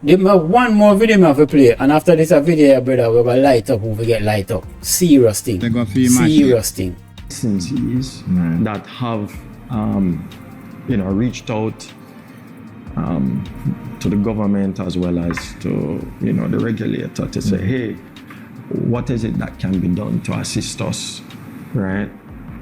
They have one more video me have to play, and after this a video, brother, we're gonna light up. We get light up. Serious thing. Serious thing. Agencies that have, reached out to the government as well as to, the regulator to say, hey, what is it that can be done to assist us, right?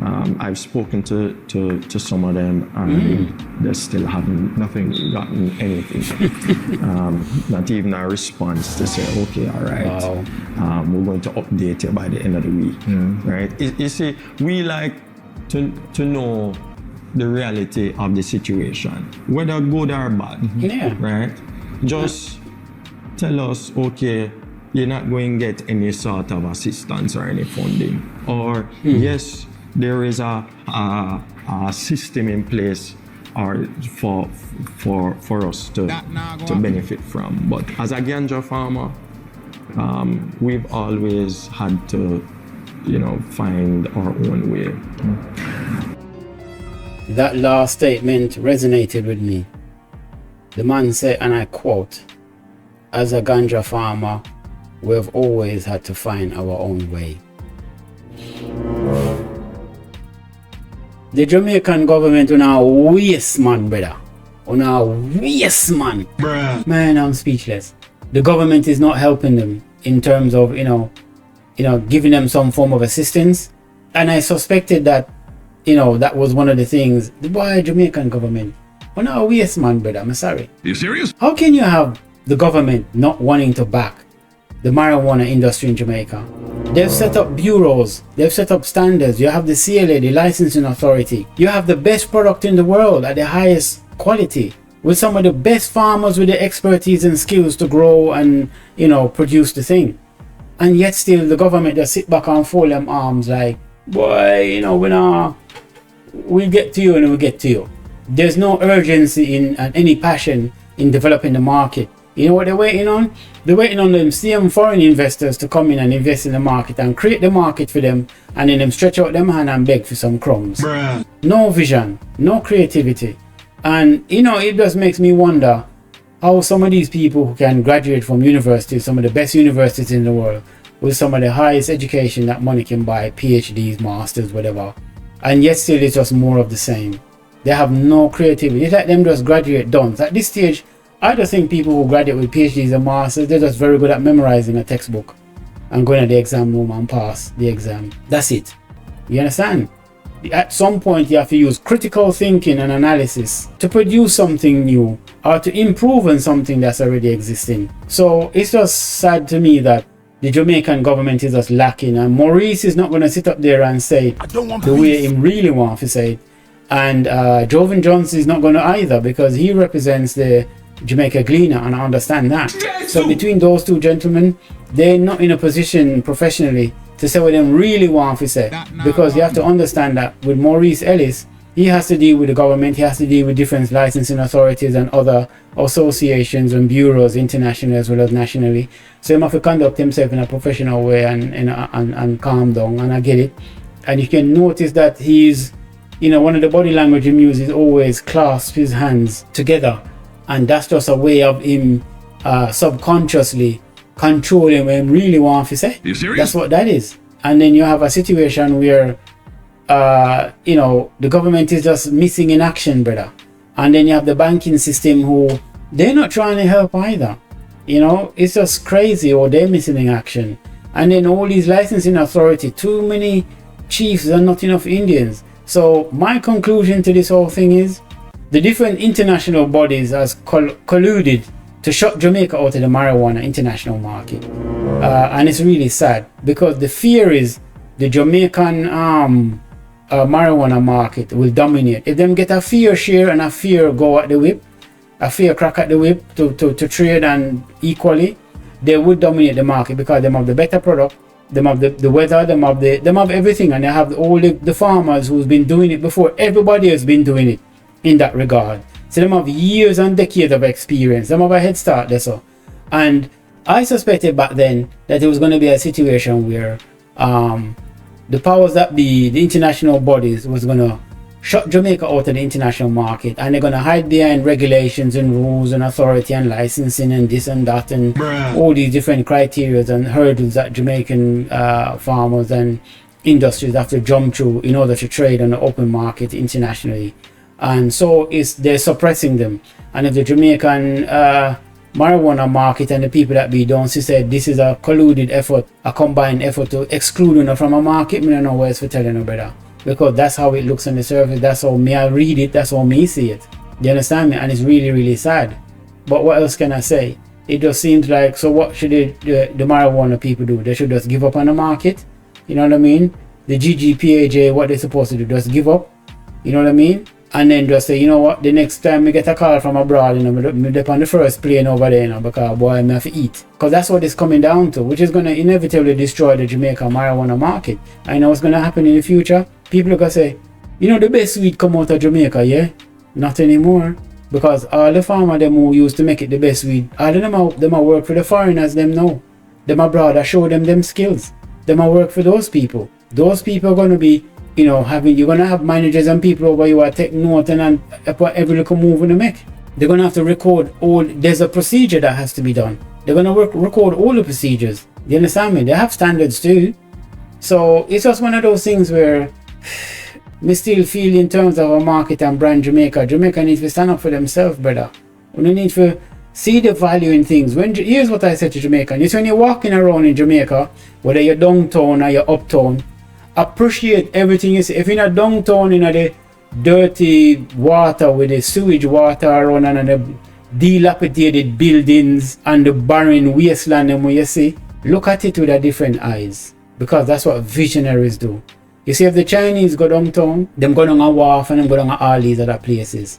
I've spoken to some of them, and they still haven't gotten anything. Not even a response to say, okay, all right, wow. We're going to update you by the end of the week, right? You see, we like to know the reality of the situation, whether good or bad, right? Just tell us, okay, you're not going to get any sort of assistance or any funding, or yes, there is a system in place or for us to benefit from. But as a ganja farmer, we've always had to, find our own way. That last statement resonated with me. The man said, and I quote, "As a ganja farmer, we've always had to find our own way." The Jamaican government on a waste man, brother. On a waste man. Bruh. Man, I'm speechless. The government is not helping them in terms of, giving them some form of assistance. And I suspected that, that was one of the things. The Jamaican government on a waste man, brother. I'm sorry. Are you serious? How can you have the government not wanting to back the marijuana industry in Jamaica? They've set up bureaus, they've set up standards. You have the CLA, the licensing authority. You have the best product in the world at the highest quality, with some of the best farmers with the expertise and skills to grow and, produce the thing. And yet still the government just sit back and fold them arms like, boy, we'll get to you and we'll get to you. There's no urgency and any passion in developing the market. You know what they're waiting on? They're waiting on them same foreign investors to come in and invest in the market and create the market for them, and then them stretch out them hand and beg for some crumbs. Bruh. No vision, no creativity. And it just makes me wonder how some of these people who can graduate from universities, some of the best universities in the world, with some of the highest education that money can buy, PhDs, masters, whatever, and yet still it's just more of the same. They have no creativity. It's like them just graduate done. At this stage, I just think people who graduate with PhDs and masters, they're just very good at memorizing a textbook and going to the exam room and pass the exam. That's it. You understand? At some point, you have to use critical thinking and analysis to produce something new or to improve on something that's already existing. So it's just sad to me that the Jamaican government is just lacking, and Maurice is not going to sit up there and say the way he really wants to say it. And Jovan Johnson is not going to either, because he represents the Jamaica Gleaner, and I understand that. So between those two gentlemen, they're not in a position professionally to say what them really want to say, because you have to understand that with Maurice Ellis, he has to deal with the government, he has to deal with different licensing authorities and other associations and bureaus, internationally as well as nationally. So he have to conduct himself in a professional way and calm down, and I get it. And you can notice that he's, one of the body language he uses is always clasp his hands together. And that's just a way of him subconsciously controlling what he really wants to say. Are you serious? That's what that is. And then you have a situation where, the government is just missing in action, brother. And then you have the banking system who, they're not trying to help either. It's just crazy, or they're missing in action. And then all these licensing authority, too many chiefs and not enough Indians. So my conclusion to this whole thing is, the different international bodies has colluded to shut Jamaica out of the marijuana international market. And it's really sad, because the fear is the Jamaican marijuana market will dominate. If them get a fair share and a fair go at the whip, a fair crack at the whip to trade and equally, they would dominate the market, because they have the better product, they have the weather, they have everything, and they have all the farmers who's been doing it before. Everybody has been doing it in that regard. So they have years and decades of experience. They have a head start there. So. And I suspected back then that it was going to be a situation where the powers that be, the international bodies, was going to shut Jamaica out of the international market, and they're gonna hide behind regulations and rules and authority and licensing and this and that and all these different criteria and hurdles that Jamaican farmers and industries have to jump through in order to trade on the open market internationally. And so they're suppressing them. And if the Jamaican marijuana market and the people that be don't see said this is a colluded effort, a combined effort to exclude them from a market, me don't know where it's for telling you better. Because that's how it looks on the surface, that's how me I read it, that's how me see it. You understand me? And it's really, really sad. But what else can I say? It just seems like, so what should the marijuana people do? They should just give up on the market. You know what I mean? The GGPAJ, what they're supposed to do, just give up. You know what I mean? And then just say, you know what, the next time we get a call from abroad, you know, me on the first plane over there, you know, because boy, I have to eat. Because that's what it's coming down to, which is going to inevitably destroy the Jamaica marijuana market. I know what's going to happen in the future. People are going to say, you know, the best weed come out of Jamaica, yeah? Not anymore. Because all the farmers them who used to make it the best weed, all of them are work for the foreigners, them now. Them abroad, I show them skills. Them are work for those people. Those people are going to be, you know, you're going to have managers and people over you are take note and upon every little move in the make. They're going to have to record there's a procedure that has to be done. They're going to record all the procedures. You understand me? They have standards too. So it's just one of those things where me still feel in terms of a market and brand Jamaica needs to stand up for themselves, brother. We need to see the value in things. Here's what I said to Jamaican. It's when you're walking around in Jamaica, whether you're downtown or you're uptown, appreciate everything you see. If you're not downtown in the dirty water with the sewage water around and the dilapidated buildings and the barren wasteland and what you see, look at it with a different eyes, because that's what visionaries do. You see, if the Chinese go downtown, them go down a wharf and them go down all these other places.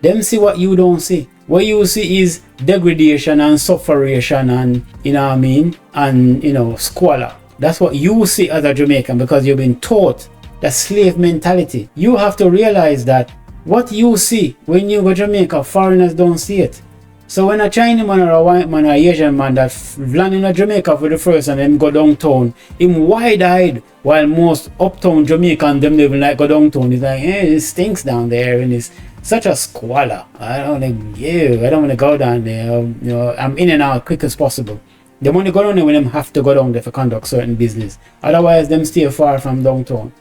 Them see what you don't see. What you see is degradation and sufferation and, you know what I mean, and, you know, squalor. That's what you see as a Jamaican, because you've been taught that slave mentality. You have to realize that what you see when you go to Jamaica, foreigners don't see it. So when a Chinese man or a white man or a Asian man that land in Jamaica for the first and then go downtown, him wide-eyed, while most uptown Jamaicans, them living like go downtown, he's like, hey, it stinks down there and it's such a squalor. I don't want to go down there. You know, I'm in and out quick as possible. They want to go down there when them have to go down there for conduct certain business. Otherwise, them stay far from downtown.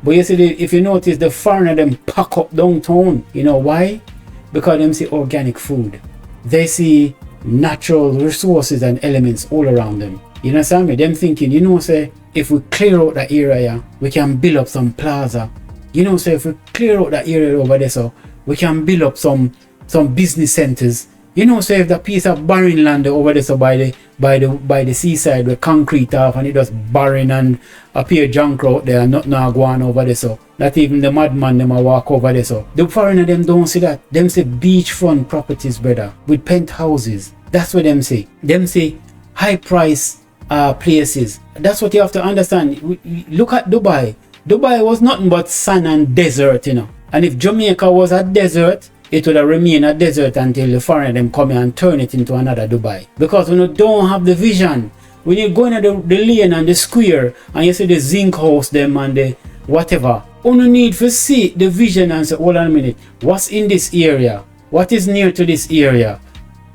But you see, if you notice, the foreigner them pack up downtown. You know why? Because them see organic food. They see natural resources and elements all around them. You understand me? Them thinking, you know, say, if we clear out that area, we can build up some plaza. You know, say, if we clear out that area over there, so we can build up some business centers. You know, say, if that piece of barren land over there, so by the seaside, with concrete off, and it just barren and appear junk out there, and nothing go on over there, so not even the madman them a walk over there, so the foreigner them don't see that. Them say beachfront properties, brother, with penthouses. That's what them say. Them say high price places. That's what you have to understand. Look at Dubai. Dubai was nothing but sand and desert, you know. And if Jamaica was a desert, it would have remained a desert until the foreigner them come and turn it into another Dubai. Because when you don't have the vision, when you go into the lane and the square and you see the zinc house them and the whatever, you need to see the vision and say, hold on a minute, what's in this area? What is near to this area?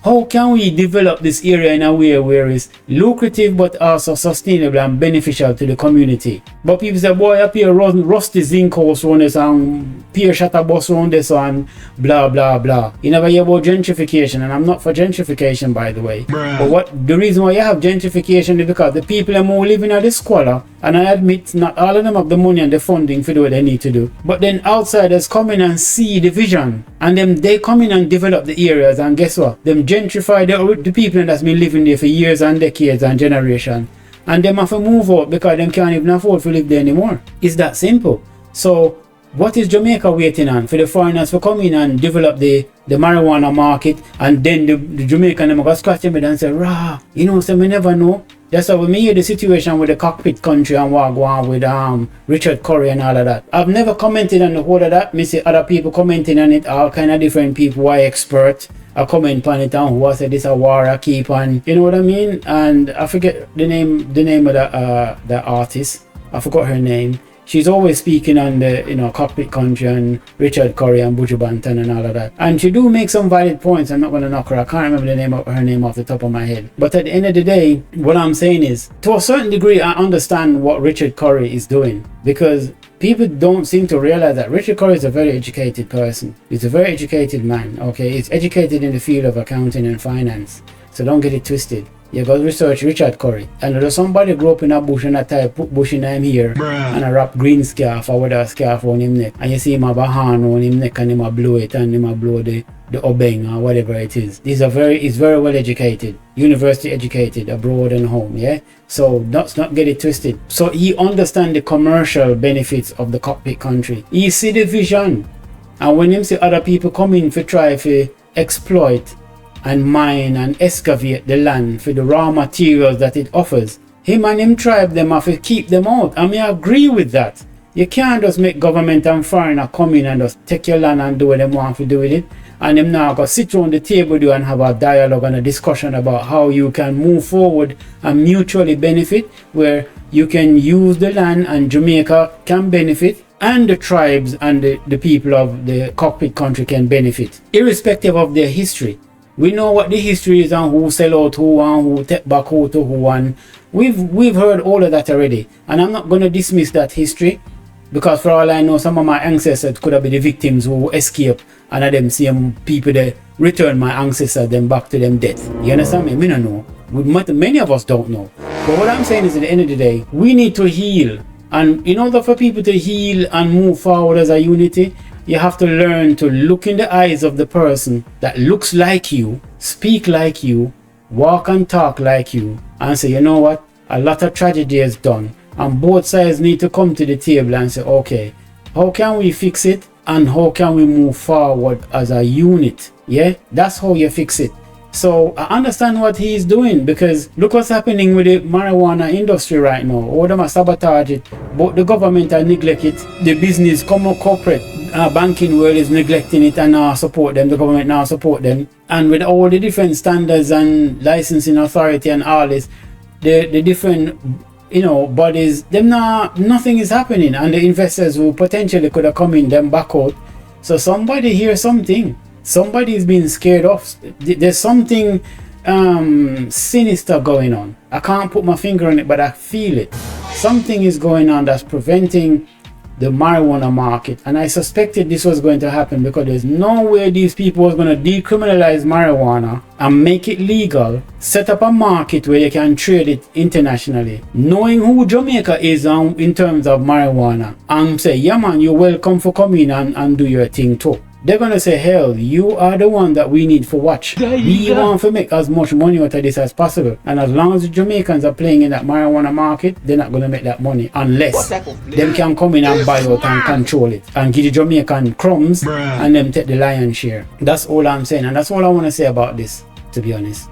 How can we develop this area in a way where it's lucrative but also sustainable and beneficial to the community? But people say, boy, up here rusty zinc house around this and pier shutter bus around this and blah blah blah. You never hear about gentrification, and I'm not for gentrification, by the way. But the reason why you have gentrification is because the people who live in the squalor, and I admit not all of them have the money and the funding for do what they need to do. But then outsiders come in and see the vision, and then they come in and develop the areas, and guess what? Them gentrify the people that's been living there for years and decades and generations, and them have to move out because them can't even afford to live there anymore. It's that simple. So what is Jamaica waiting on? For the foreigners to come in and develop the marijuana market, and then the Jamaican them go scratch them and say, rah, you know, so we never know. That's how we hear the situation with the cockpit country and what go on with Richard Curry and all of that. I've never commented on the whole of that. Me see other people commenting on it, all kind of different people who are expert. I comment on it and who I said this a war I keep on, you know what I mean? And I forget the name of the artist. I forgot her name. she's always speaking on the, cockpit country and Richard Curry and Buju Banton and all of that. And she do make some valid points. I'm not going to knock her. I can't remember her name off the top of my head. But at the end of the day, what I'm saying is, to a certain degree, I understand what Richard Curry is doing, because people don't seem to realize that Richard Curry is a very educated person. He's a very educated man, okay? He's educated in the field of accounting and finance. So don't get it twisted. You got to research Richard Curry. And there's somebody grew up in a bush and a type put bush in him here and a wrap green scarf or whatever scarf on him neck. And you see him have a hand on him neck and him a blow it and him a blow the obeng or whatever it is. He's very well educated, university educated, abroad and home, yeah? So let's not get it twisted. So he understands the commercial benefits of the cockpit country. He see the vision. And when him see other people come in to try to exploit and mine and excavate the land for the raw materials that it offers, him and him tribe them have to keep them out. I mean, I agree with that. You can't just make government and foreigner come in and just take your land and do what they want to do with it, and them now go sit around the table with you and have a dialogue and a discussion about how you can move forward and mutually benefit, where you can use the land and Jamaica can benefit, and the tribes and the people of the cockpit country can benefit, irrespective of their history. We know what the history is and who sell out who and who take back who to who, and we've heard all of that already. And I'm not going to dismiss that history, because for all I know, some of my ancestors could have been the victims who escaped, and of them same people that return my ancestors them back to them death. You understand me? We don't know. Many of us don't know. But what I'm saying is, at the end of the day, we need to heal. And in order for people to heal and move forward as a unity, you have to learn to look in the eyes of the person that looks like you, speak like you, walk and talk like you, and say, you know what, a lot of tragedy is done, and both sides need to come to the table and say, okay, how can we fix it, and how can we move forward as a unit? Yeah, that's how you fix it. So I understand what he is doing, because look what's happening with the marijuana industry right now. All them are sabotage it, but the government are neglect it. The business, corporate, banking world is neglecting it and now support them. The government now support them. And with all the different standards and licensing authority and all this, the different bodies, them now nothing is happening, and the investors who potentially could have come in them back out. So somebody hears something. Somebody is being scared off. There's something sinister going on. I can't put my finger on it, but I feel it. Something is going on that's preventing the marijuana market, and I suspected this was going to happen, because there's no way these people was going to decriminalize marijuana and make it legal, set up a market where you can trade it internationally, knowing who Jamaica is in terms of marijuana, and say, yeah man, you're welcome for coming and do your thing too. They're gonna say, hell, you are the one that we need for watch. We want to make as much money out of this as possible. And as long as the Jamaicans are playing in that marijuana market, they're not gonna make that money unless them can come in and buy out and control it and give the Jamaican crumbs and them take the lion's share. That's all I'm saying, and that's all I want to say about this, to be honest.